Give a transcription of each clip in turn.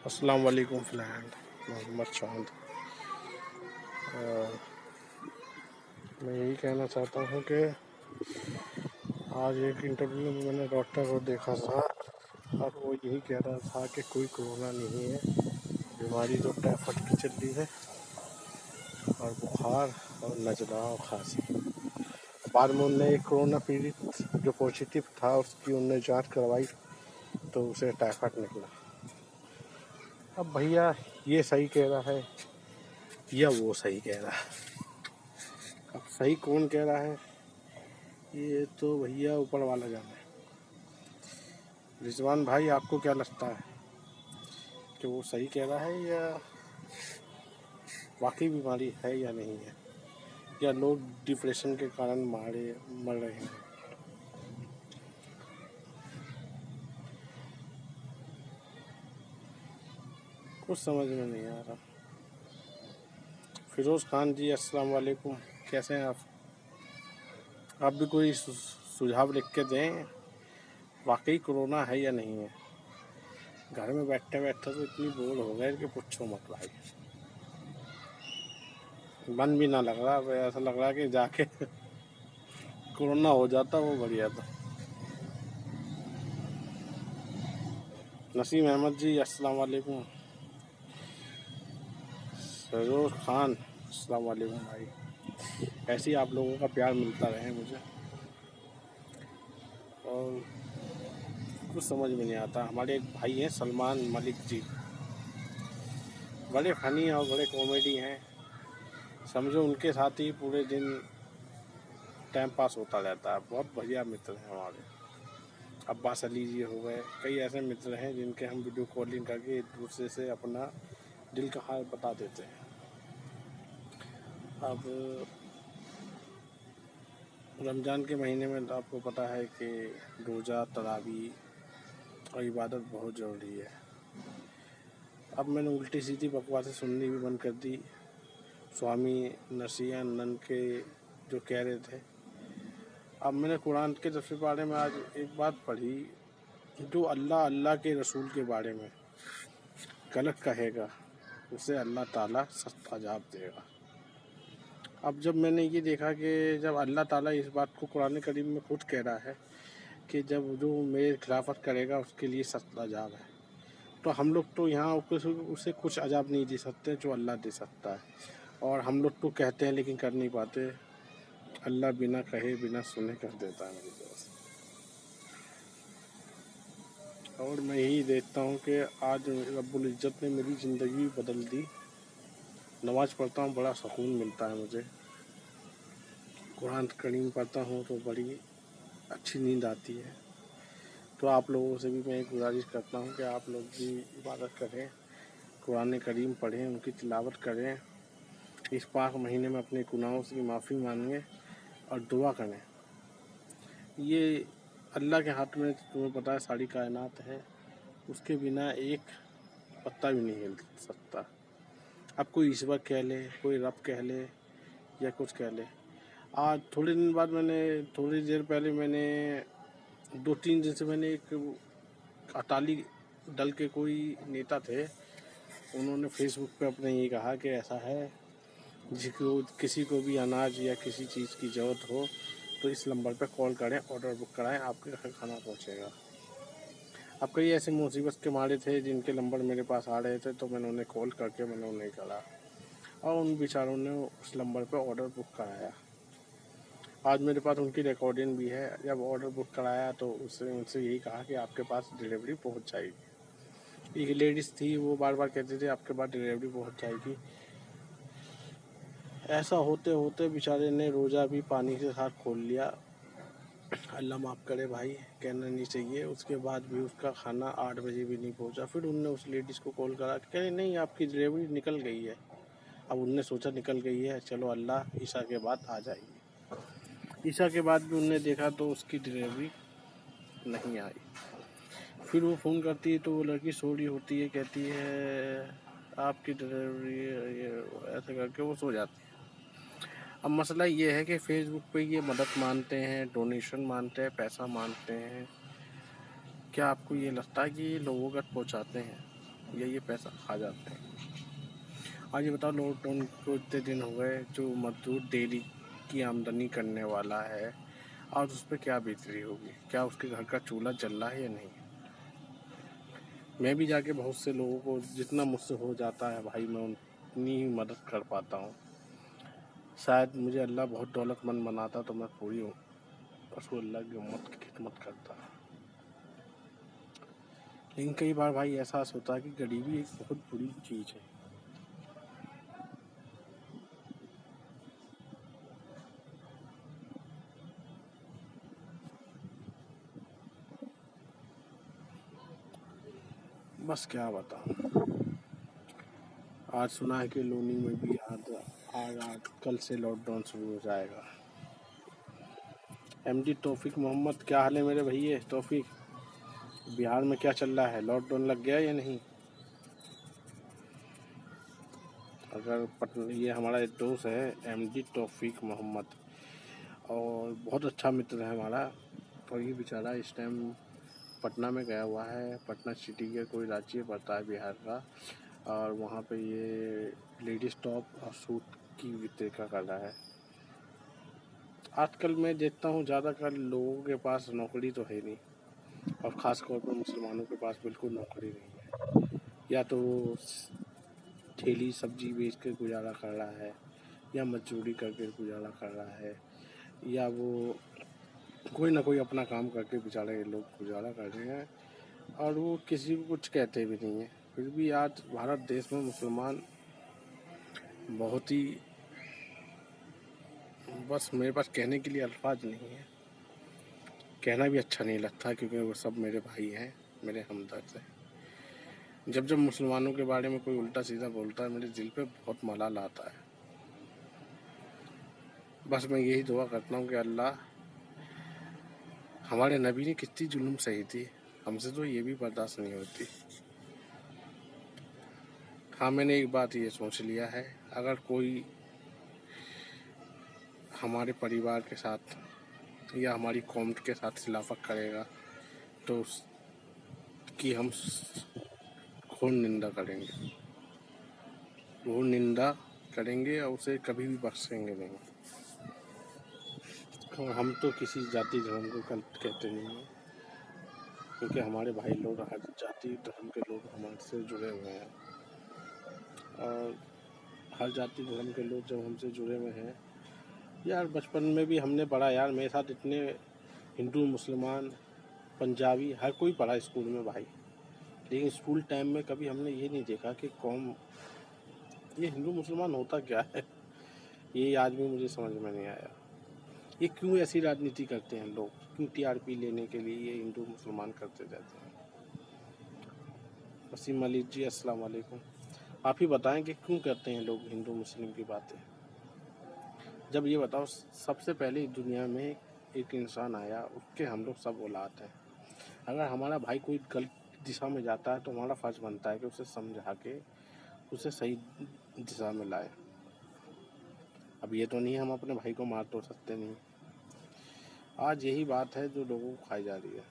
अस्सलाम वालेकुम फ्रेंड, मोहम्मद चांद। मैं यही कहना चाहता हूँ कि आज एक इंटरव्यू में मैंने डॉक्टर को देखा था और वो यही कह रहा था कि कोई कोरोना नहीं है, बीमारी तो टाइफाइड की चल रही है और बुखार और नज़ला और खांसी। बाद में उनने एक कोरोना पीड़ित जो पॉजिटिव था उसकी उनने जांच करवाई तो उसे टाइफाइड निकला। अब भैया ये सही कह रहा है या वो सही कह रहा है? अब सही कौन कह रहा है ये तो भैया ऊपर वाला जाने। रिजवान भाई, आपको क्या लगता है कि वो सही कह रहा है या वाकई बीमारी है या नहीं है, या लोग डिप्रेशन के कारण मर रहे हैं? कुछ समझ में नहीं आ रहा। फिरोज़ खान जी, अस्सलाम वालेकुम, कैसे हैं आप भी कोई सुझाव लिख के दें, वाकई कोरोना है या नहीं है? घर में बैठे बैठे तो इतनी बोर हो गए कि पूछो मत भाई। मन भी ना लग रहा, ऐसा लग रहा कि जाके कोरोना हो जाता वो बढ़िया था। नसीम अहमद जी, अस्सलाम वालेकुम। फिरोज खान, अस्सलाम वालेकुम भाई। ऐसे ही आप लोगों का प्यार मिलता रहे मुझे। और कुछ समझ में नहीं आता। हमारे एक भाई हैं सलमान मलिक जी, बड़े फनी और बड़े कॉमेडी हैं। समझो उनके साथ ही पूरे दिन टाइम पास होता रहता है। बहुत बढ़िया मित्र हैं हमारे। अब्बास अली जी हो गए, कई ऐसे मित्र हैं जिनके हम वीडियो कॉलिंग करके एक दूसरे से अपना दिल का हाल बता देते हैं। अब रमज़ान के महीने में तो आपको पता है कि रोज़ा, तरावी और इबादत बहुत ज़रूरी है। अब मैंने उल्टी सीधी बकवासें सुननी भी बंद कर दी। स्वामी नरसिंहानंद के जो कह रहे थे, अब मैंने कुरान के 10वें पारे में आज एक बात पढ़ी, जो अल्लाह अल्लाह के रसूल के बारे में गलत कहेगा उसे अल्लाह ताला सख्त अजाब देगा। अब जब मैंने ये देखा कि जब अल्लाह ताला इस बात को कुरान करीम में खुद कह रहा है कि जब जो मेरे खिलाफत करेगा उसके लिए सख्त अजाब है, तो हम लोग तो यहाँ उसे कुछ अजाब नहीं दे सकते जो अल्लाह दे सकता है। और हम लोग तो कहते हैं लेकिन कर नहीं पाते। अल्लाह बिना कहे बिना सुने कर देता है मेरी दोस्त। और मैं यही देखता हूँ कि आज रब्बुल इज़्ज़त ने मेरी ज़िंदगी बदल दी। नमाज़ पढ़ता हूँ, बड़ा सुकून मिलता है मुझे। कुरान करीम पढ़ता हूँ तो बड़ी अच्छी नींद आती है। तो आप लोगों से भी मैं एक गुजारिश करता हूँ कि आप लोग भी इबादत करें, कुरान करीम पढ़ें, उनकी तिलावत करें। इस पाक महीने में अपने गुनाहों की माफ़ी मांगें और दुआ करें। ये अल्लाह के हाथ में, तुम्हें पता है, सारी कायनात है। उसके बिना एक पत्ता भी नहीं हिल सकता। अब कोई ईश्वर कह ले, कोई रब कह ले या कुछ कह ले। आज थोड़े दिन बाद थोड़ी देर पहले मैंने 2-3 दिन से मैंने एक अकाली दल के कोई नेता थे, उन्होंने फेसबुक पे अपने ये कहा कि ऐसा है, जिसको किसी को भी अनाज या किसी चीज़ की ज़रूरत हो तो इस नंबर पे कॉल करें, ऑर्डर बुक कराएं, आपके घर खाना पहुंचेगा। अब कई ऐसे मुसीबत के मारे थे जिनके नंबर मेरे पास आ रहे थे, तो मैंने उन्हें कॉल करके मैंने उन्हें करा और उन बेचारों ने उस नंबर पे ऑर्डर बुक कराया। आज मेरे पास उनकी रिकॉर्डिंग भी है। जब ऑर्डर बुक कराया तो उनसे यही कहा कि आपके पास डिलीवरी पहुंच जाएगी। एक लेडीज़ थी, वो बार बार कहती थी आपके पास डिलीवरी पहुंच जाएगी। ऐसा होते होते बेचारे ने रोज़ा भी पानी के साथ खोल लिया। अल्लाह माफ़ करे भाई, कहना नहीं चाहिए। उसके बाद भी उसका खाना 8 बजे भी नहीं पहुंचा। फिर उनने उस लेडीज़ को कॉल करा, कहे नहीं आपकी डिलीवरी निकल गई है। अब उनने सोचा निकल गई है, चलो अल्लाह ईशा के बाद आ जाएगी। ईशा के बाद भी उनने देखा तो उसकी डिलीवरी नहीं आई। फिर वो फ़ोन करती है तो वो लड़की सो रही होती है, कहती है आपकी डिलीवरी, ये ऐसे करके वो सो जाती है। अब मसला ये है कि फेसबुक पे ये मदद मांगते हैं, डोनेशन मांगते हैं, पैसा मांगते हैं। क्या आपको ये लगता है कि ये लोगों तक पहुंचाते हैं? ये पैसा खा जाते हैं। आज ये बताओ, लॉकडाउन को इतने दिन हो गए, जो मजदूर डेली की आमदनी करने वाला है, और उस पर क्या बीत रही होगी? क्या उसके घर का चूल्हा जल रहा है या नहीं? मैं भी जाके बहुत से लोगों को जितना मुझसे हो जाता है भाई, मैं उतनी ही मदद कर पाता हूँ। शायद मुझे अल्लाह बहुत दौलतमंद बनाता तो मैं पूरी रसूल अल्लाह की उम्मत की खिदमत करता। लेकिन कई बार भाई एहसास होता है कि गरीबी एक बहुत बुरी चीज़ है। बस क्या बताऊँ। आज सुना है कि लोनी में भी आज कल से लॉकडाउन शुरू हो जाएगा। एमडी तौफीक मोहम्मद, क्या हाल है मेरे भैया तौफीक? बिहार में क्या चल रहा है? लॉकडाउन लग गया या नहीं? अगर ये हमारा एक दोस्त है एमडी तौफीक मोहम्मद, और बहुत अच्छा मित्र है हमारा, और ये बेचारा इस टाइम पटना में गया हुआ है। पटना सिटी के कोई राज्य पड़ता है बिहार का, और वहाँ पे ये लेडीज़ टॉप और सूट की विक्रेता कर रहा है। आजकल मैं देखता हूँ ज़्यादातर लोगों के पास नौकरी तो है नहीं, और ख़ास तौर पर मुसलमानों के पास बिल्कुल नौकरी नहीं है। या तो वो ठेली सब्जी बेच कर गुजारा कर रहा है, या मजदूरी करके गुजारा कर रहा है, या वो कोई ना कोई अपना काम करके बेचारे लोग गुजारा कर रहे हैं, और वो किसी को कुछ कहते भी नहीं है। फिर भी आज भारत देश में मुसलमान बहुत ही, बस मेरे पास कहने के लिए अल्फाज नहीं है। कहना भी अच्छा नहीं लगता, क्योंकि वो सब मेरे भाई हैं, मेरे हमदर्द हैं। जब जब मुसलमानों के बारे में कोई उल्टा सीधा बोलता है, मेरे दिल पे बहुत मलाल आता है। बस मैं यही दुआ करता हूँ कि अल्लाह, हमारे नबी ने कितनी जुल्म सही थी, हमसे तो ये भी बर्दाश्त नहीं होती। हाँ, मैंने एक बात ये सोच लिया है, अगर कोई हमारे परिवार के साथ या हमारी कौम के साथ खिलाफत करेगा तो उसकी हम घोर निंदा करेंगे, घोर निंदा करेंगे, और उसे कभी भी बख्शेंगे नहीं। और हम तो किसी जाति धर्म को कहते नहीं हैं, क्योंकि हमारे भाई लोग हर जाति धर्म के लोग हमारे से जुड़े हुए हैं, और हर जाति धर्म के लोग जब हमसे जुड़े हुए हैं, यार बचपन में भी हमने पढ़ा, यार मेरे साथ इतने हिंदू मुसलमान पंजाबी हर कोई पढ़ा स्कूल में भाई, लेकिन स्कूल टाइम में कभी हमने ये नहीं देखा कि कौम, ये हिंदू मुसलमान होता क्या है, ये आज भी मुझे समझ में नहीं आया। ये क्यों ऐसी राजनीति करते हैं लोग? क्यों टीआरपी लेने के लिए ये हिंदू मुसलमान करते रहते हैं? वसीम मलिक जी, अस्सलाम वालेकुम। आप ही बताएं कि क्यों करते हैं लोग हिंदू मुस्लिम की बातें? जब ये बताओ, सबसे पहले दुनिया में एक इंसान आया, उसके हम लोग सब औलाद हैं। अगर हमारा भाई कोई गलत दिशा में जाता है तो हमारा फ़र्ज़ बनता है कि उसे समझा के उसे सही दिशा में लाए। अब ये तो नहीं हम अपने भाई को मार तो सकते नहीं। आज यही बात है जो लोगों को खाई जा रही है।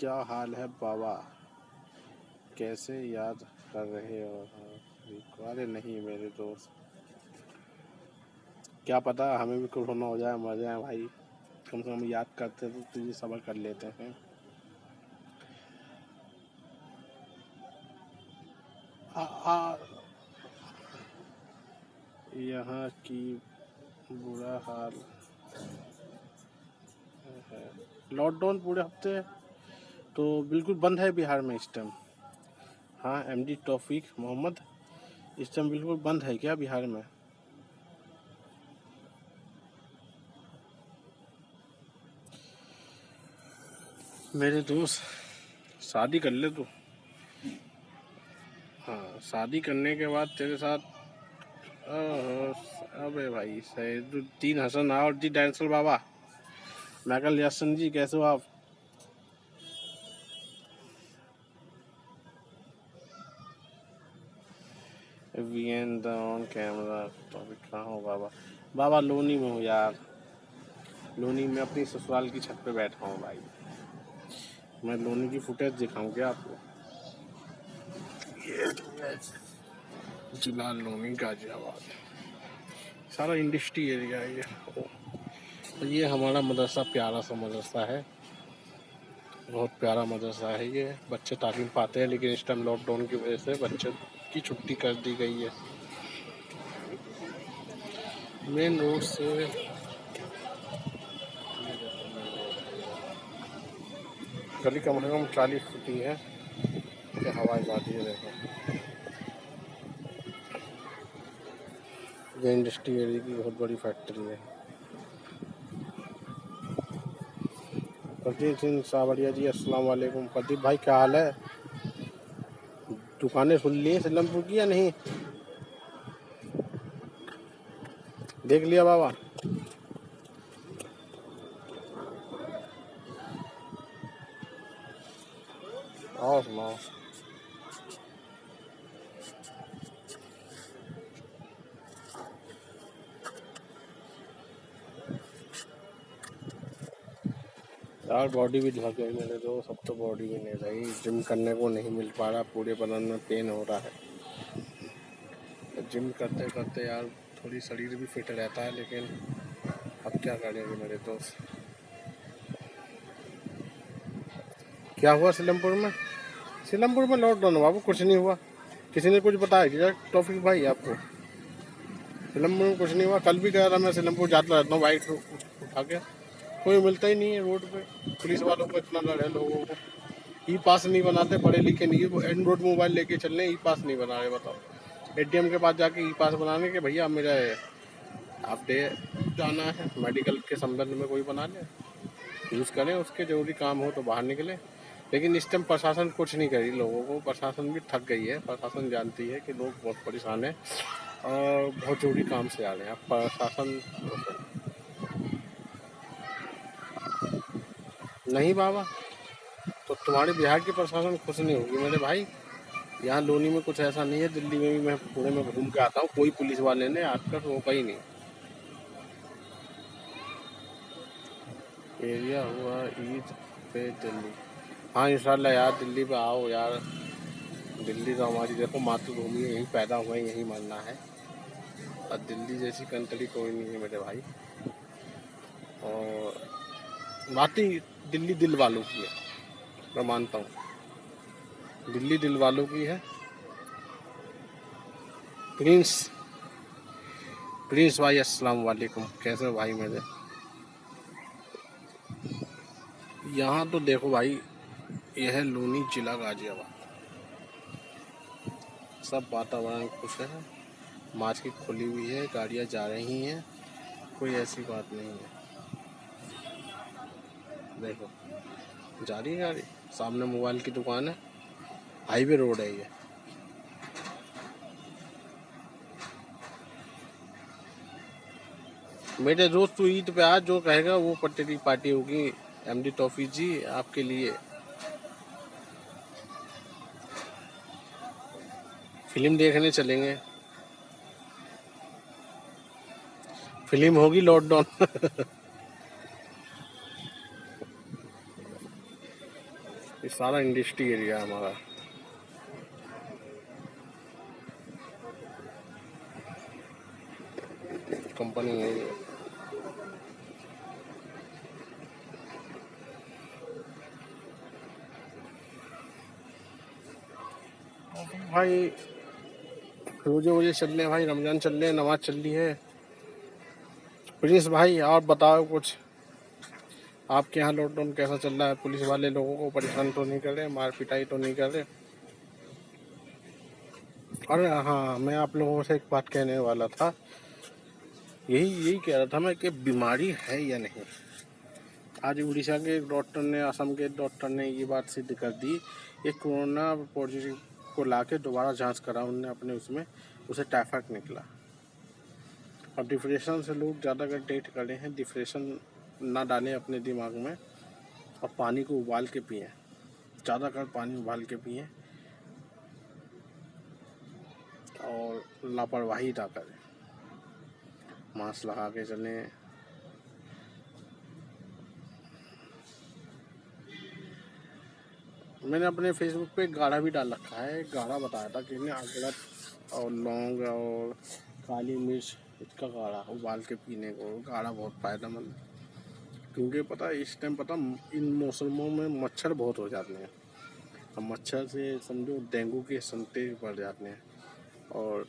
क्या हाल है बाबा, कैसे याद कर रहे हो? अरे नहीं मेरे दोस्त, क्या पता हमें भी कोरोना हो जाए, मर जाए भाई, कम से कम याद करते तो तुझे सब्र कर लेते हैं। यहाँ की बुरा हाल है। लॉकडाउन पूरे हफ्ते तो बिल्कुल बंद है बिहार में इस टाइम। हाँ, एमडी तौफीक मोहम्मद, इस टाइम बिल्कुल बंद है क्या बिहार में? मेरे दोस्त, शादी कर ले तू। हाँ, शादी करने के बाद तेरे साथ अबे भाई सैदुद्दीन हसन और दी डांसर बाबा, मैकल यासन जी, कैसे हो आप? वीएन द ऑन कैमरा टॉपिक कहाँ हो बाबा? बाबा लोनी में हूँ यार, लोनी में अपनी ससुराल की छत पे बैठा हूँ भाई। मैं लोनी की फुटेज दिखाऊँ क्या आपको? जिला लोनी गाजियाबाद, सारा इंडस्ट्री एरिया है ये। ये हमारा मदरसा प्यारा सा मदरसा है, बहुत प्यारा मदरसा है ये। बच्चे तालीम पाते हैं, लेकिन इस टाइम लॉकडाउन की वजह से बच्चे की छुट्टी कर दी गई है। मेन रोड से गली कम से कम 40 फुट ही है कि हवाई जाती है। देखो ये इंडस्ट्री एरिया की बहुत बड़ी फैक्ट्री है। प्रदीप सिंह सावरिया जी, अस्सलाम वालेकुम। प्रदीप भाई क्या हाल है? दुकानें खुल ली हैं सिलमपुर की या नहीं? देख लिया बाबा? और सुनाओ। यार बॉडी भी ढक गई मेरे दोस्त, सब तो बॉडी भी नहीं रही। जिम करने को नहीं मिल पा रहा, पूरे बदन में पेन हो रहा है। जिम करते करते यार थोड़ी शरीर भी फिट रहता है, लेकिन अब क्या करेंगे मेरे दोस्त। क्या हुआ सिलमपुर में? सिलमपुर में लॉकडाउन हुआ, वो कुछ नहीं हुआ। किसी ने कुछ बताया क्या टॉपिक भाई आपको? सिलमपुर में कुछ नहीं हुआ। कल भी गया था मैं सिलमपुर, जाता रहता हूँ बाइक उठा के, कोई मिलता ही नहीं है रोड पे। पुलिस वालों को इतना डर है लोगों को। ई पास नहीं बनाते, पढ़े लिखे नहीं है, वो एंड्रॉइड मोबाइल लेके चल रहे, ई पास नहीं बना रहे। बताओ, एटीएम के पास जाके ई पास बनाने के, भैया मेरा हाफ डे जाना है, मेडिकल के संबंध में कोई बना ले, यूज़ करें, उसके जरूरी काम हो तो बाहर निकले। लेकिन इस टाइम प्रशासन कुछ नहीं करी लोगों को। प्रशासन भी थक गई है। प्रशासन जानती है कि लोग बहुत परेशान हैं और बहुत जरूरी काम से आ रहे हैं। अब प्रशासन नहीं बाबा, तो तुम्हारे बिहार की प्रशासन खुश नहीं होगी मेरे भाई। यहाँ लोनी में कुछ ऐसा नहीं है, दिल्ली में भी मैं पुणे में घूम के आता हूँ, कोई पुलिस वाले ने आज तक रोका ही नहीं। एरिया हुआ ईद पे दिल्ली। हाँ इंशाल्लाह यार, दिल्ली पे आओ यार। दिल्ली तो हमारी देखो मातृभूमि है, यहीं पैदा हुए, यहीं मरना है। और दिल्ली जैसी कंट्री कोई नहीं है मेरे भाई। और बात ही दिल्ली दिल वालों की है, मैं मानता हूँ दिल्ली दिल वालों की है। प्रिंस प्रिंस भाई अस्सलाम वालेकुम, कैसे हो भाई मेरे? यहाँ तो देखो भाई, यह है लोनी जिला गाजियाबाद। सब वातावरण खुश है, मार्केट खुली हुई है, गाड़ियाँ जा रही हैं, कोई ऐसी बात नहीं है। देखो जा रही है गाड़ी, सामने मोबाइल की दुकान है, हाईवे रोड है ये। मेरे दोस्त तो ईद पे आज जो कहेगा वो पट्टे पार्टी होगी। एमडी टॉफी जी आपके लिए फिल्म देखने चलेंगे, फिल्म होगी लॉकडाउन। ये सारा इंडस्ट्री एरिया हमारा। कंपनी है ये। भाई रोजे वोजे चल रहे हैं भाई, रमजान चल रहे हैं, नमाज चल रही है। प्रिंस भाई और बताओ कुछ, आपके यहाँ लॉकडाउन कैसा चल रहा है? पुलिस वाले लोगों को परेशान तो नहीं कर रहे, मार पिटाई तो नहीं कर रहे? अरे हाँ, मैं आप लोगों से एक बात कहने वाला था, यही कह रहा था मैं कि बीमारी है या नहीं। आज उड़ीसा के एक डॉक्टर ने, असम के डॉक्टर ने ये बात सिद्ध कर दी, ये कोरोना पॉजिटिव को लाके दोबारा जांच करा उनने अपने उसमें, उसे टाइफाइड निकला। और डिप्रेशन से लोग ज़्यादातर डेट करे हैं। डिप्रेशन ना डालें अपने दिमाग में, और पानी को उबाल के पिएं, ज़्यादातर पानी उबाल के पिएं, और लापरवाही ना करें, मास्क लगा के चलें। मैंने अपने फेसबुक पे एक गाढ़ा भी डाल रखा है। एक गाढ़ा बताया था कि इन्हें अदरक और लौंग और काली मिर्च इसका गाढ़ा उबाल के पीने को। गाढ़ा बहुत फ़ायदेमंद, क्योंकि पता है इस टाइम पता इन मौसमों में मच्छर बहुत हो जाते हैं। अब मच्छर से समझो डेंगू के संते बढ़ जाते हैं। और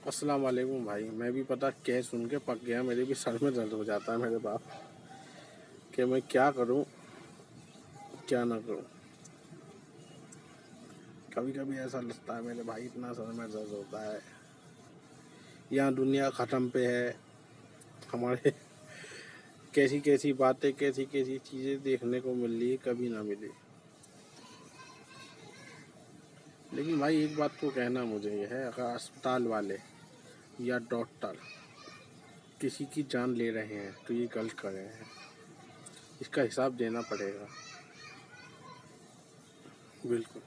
अस्सलाम वालेकुम भाई। मैं भी पता कह सुन के पक गया, मेरे भी सर में दर्द हो जाता है मेरे बाप, कि मैं क्या करूं क्या ना करूं। कभी कभी ऐसा लगता है मेरे भाई, इतना सर में दर्द होता है। यहाँ दुनिया ख़त्म पे है हमारे। कैसी कैसी बातें, कैसी कैसी चीज़ें देखने को मिल रही है, कभी ना मिली। लेकिन भाई एक बात तो कहना मुझे ये है, अगर अस्पताल वाले या डॉक्टर किसी की जान ले रहे हैं तो ये गलत कर रहे हैं, इसका हिसाब देना पड़ेगा। बिल्कुल,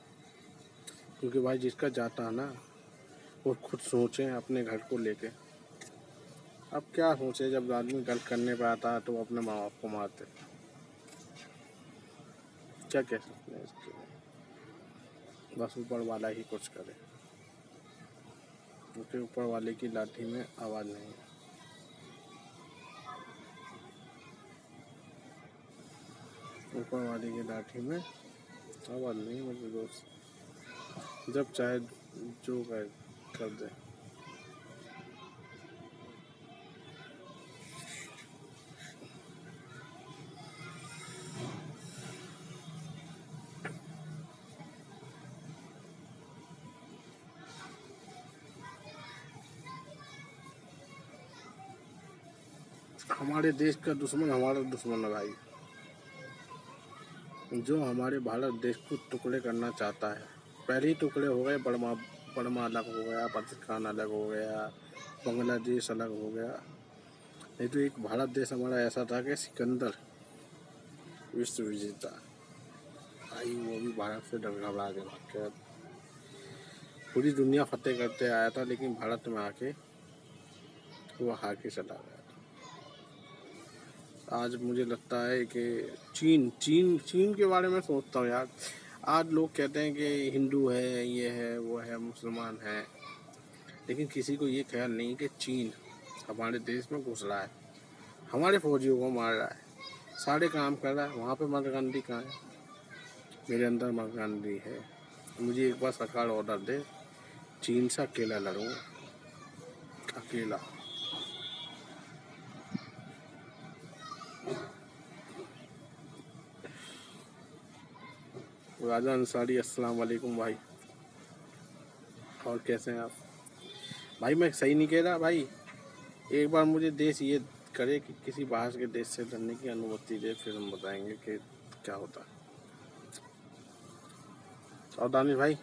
क्योंकि भाई जिसका जाता है ना वो खुद सोचें अपने घर को लेके। अब क्या सोचे, जब आदमी गलत करने पे आता है तो वो अपने माँ बाप को मारते। क्या कह सकते हैं इसके लिए, बस ऊपर वाला ही कुछ करे, क्योंकि ऊपर वाले की लाठी में आवाज़ नहीं है। ऊपर वाले की लाठी में आवाज़ नहीं मेरे दोस्त, जब चाहे जो कर दे। हमारे देश का दुश्मन हमारा दुश्मन है भाई, जो हमारे भारत देश को टुकड़े करना चाहता है। पहले ही टुकड़े हो गए, बर्मा बर्मा अलग हो गया, पाकिस्तान अलग हो गया, बांग्लादेश अलग हो गया। नहीं तो एक भारत देश हमारा ऐसा था कि सिकंदर विश्व विजेता भाई, वो भी भारत से डर घबरा के भाग के पूरी दुनिया फतेह करते आया था, लेकिन भारत में आके वो हार के चला गया। आज मुझे लगता है कि चीन चीन चीन के बारे में सोचता हूँ यार। आज लोग कहते हैं कि हिंदू है, ये है, वो है, मुसलमान है, लेकिन किसी को ये ख्याल नहीं कि चीन हमारे देश में घुस रहा है, हमारे फौजियों को मार रहा है, सारे काम कर रहा है। वहाँ पे महात्मा गांधी कहाँ है? मेरे अंदर महात्मा गांधी है। मुझे एक बार सरकार ऑर्डर दे, चीन से अकेला लड़ूंगा, अकेला। राजा अंसारी, अस्सलाम वालेकुम भाई, और कैसे हैं आप भाई? मैं सही नहीं कह रहा भाई? एक बार मुझे देश ये करे कि किसी बाहर के देश से लड़ने की अनुमति दे, फिर हम बताएंगे कि क्या होता है। और दानिश भाई